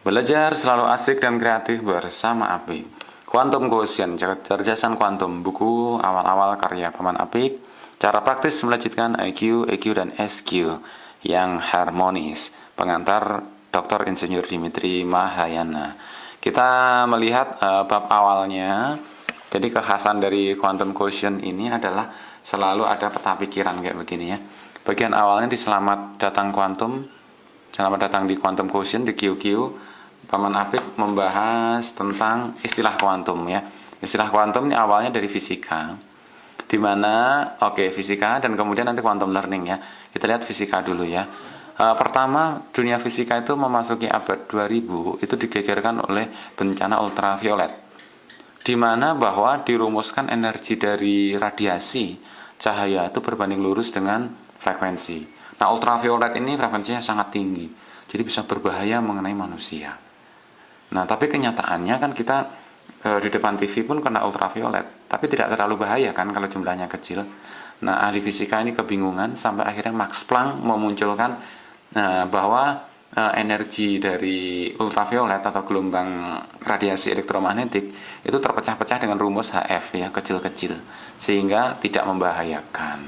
Belajar selalu asik dan kreatif bersama Apik. Quantum Quotient, kecerdasan kuantum, buku awal-awal karya Paman Apik. Cara praktis melejitkan IQ, EQ, dan SQ yang harmonis. Pengantar Dr. Insinyur Dimitri Mahayana. Kita melihat bab awalnya. Jadi kekhasan dari Quantum Quotient ini adalah selalu ada peta pikiran kayak begini ya. Bagian awalnya di Selamat Datang Quantum. Selamat datang di Quantum Quotient di QQ. Paman Apik membahas tentang istilah kuantum ya. Istilah kuantum ini awalnya dari fisika. Di mana fisika dan kemudian nanti quantum learning ya. Kita lihat fisika dulu ya. Pertama, dunia fisika itu memasuki abad 2000 itu digegerkan oleh bencana ultraviolet. Di mana bahwa dirumuskan energi dari radiasi cahaya itu berbanding lurus dengan frekuensi. Nah, ultraviolet ini frekuensinya sangat tinggi. Jadi bisa berbahaya mengenai manusia. Nah, tapi kenyataannya kan kita di depan TV pun kena ultraviolet, tapi tidak terlalu bahaya kan kalau jumlahnya kecil. Nah, ahli fisika ini kebingungan sampai akhirnya Max Planck memunculkan bahwa energi dari ultraviolet atau gelombang radiasi elektromagnetik itu terpecah-pecah dengan rumus HF ya, kecil-kecil, sehingga tidak membahayakan.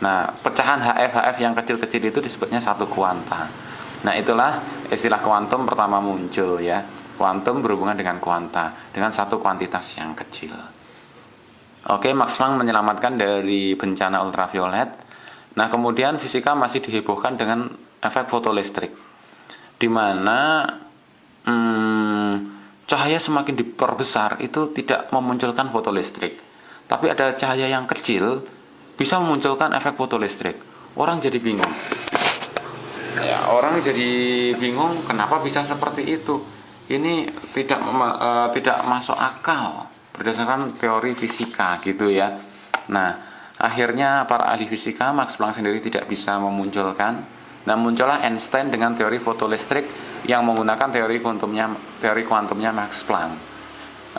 Nah, pecahan HF yang kecil-kecil itu disebutnya satu kuanta. Nah, itulah istilah kuantum pertama muncul ya. Kuantum berhubungan dengan kuanta, dengan satu kuantitas yang kecil. Max Planck menyelamatkan dari bencana ultraviolet. Nah, kemudian fisika masih dihebohkan dengan efek fotolistrik, di mana cahaya semakin diperbesar itu tidak memunculkan fotolistrik, tapi ada cahaya yang kecil bisa memunculkan efek fotolistrik. Orang jadi bingung. Ya, orang jadi bingung kenapa bisa seperti itu. Ini tidak masuk akal berdasarkan teori fisika gitu ya. Nah, akhirnya para ahli fisika Max Planck sendiri tidak bisa memunculkan. Nah, muncullah Einstein dengan teori fotolistrik yang menggunakan teori kuantumnya Max Planck.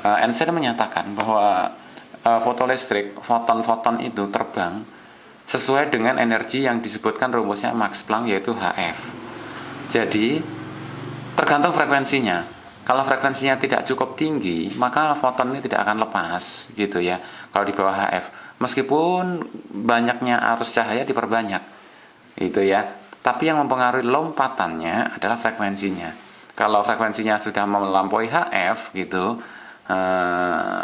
Einstein menyatakan bahwa fotolistrik, foton-foton itu terbang sesuai dengan energi yang disebutkan rumusnya Max Planck, yaitu HF. Jadi tergantung frekuensinya. Kalau frekuensinya tidak cukup tinggi, maka foton ini tidak akan lepas gitu ya. Kalau di bawah HF, meskipun banyaknya arus cahaya diperbanyak, itu ya. Tapi yang mempengaruhi lompatannya adalah frekuensinya. Kalau frekuensinya sudah melampaui HF gitu,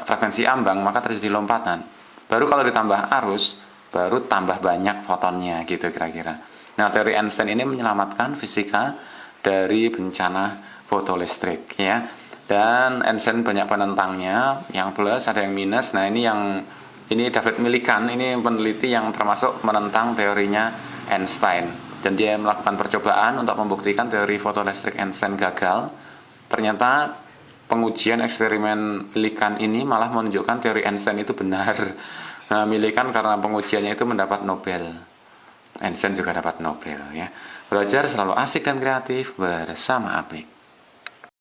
frekuensi ambang, maka terjadi lompatan. Baru kalau ditambah arus, baru tambah banyak fotonnya gitu kira-kira. Nah, teori Einstein ini menyelamatkan fisika dari bencana fotolistrik ya. Dan Einstein banyak penentangnya, yang plus ada yang minus. Nah, ini David Millikan, ini peneliti yang termasuk menentang teorinya Einstein, dan dia melakukan percobaan untuk membuktikan teori fotolistrik Einstein gagal. Ternyata pengujian eksperimen Millikan ini malah menunjukkan teori Einstein itu benar. Nah, Millikan karena pengujiannya itu mendapat Nobel. Einstein juga dapat Nobel ya. Belajar selalu asik dan kreatif bersama Apik.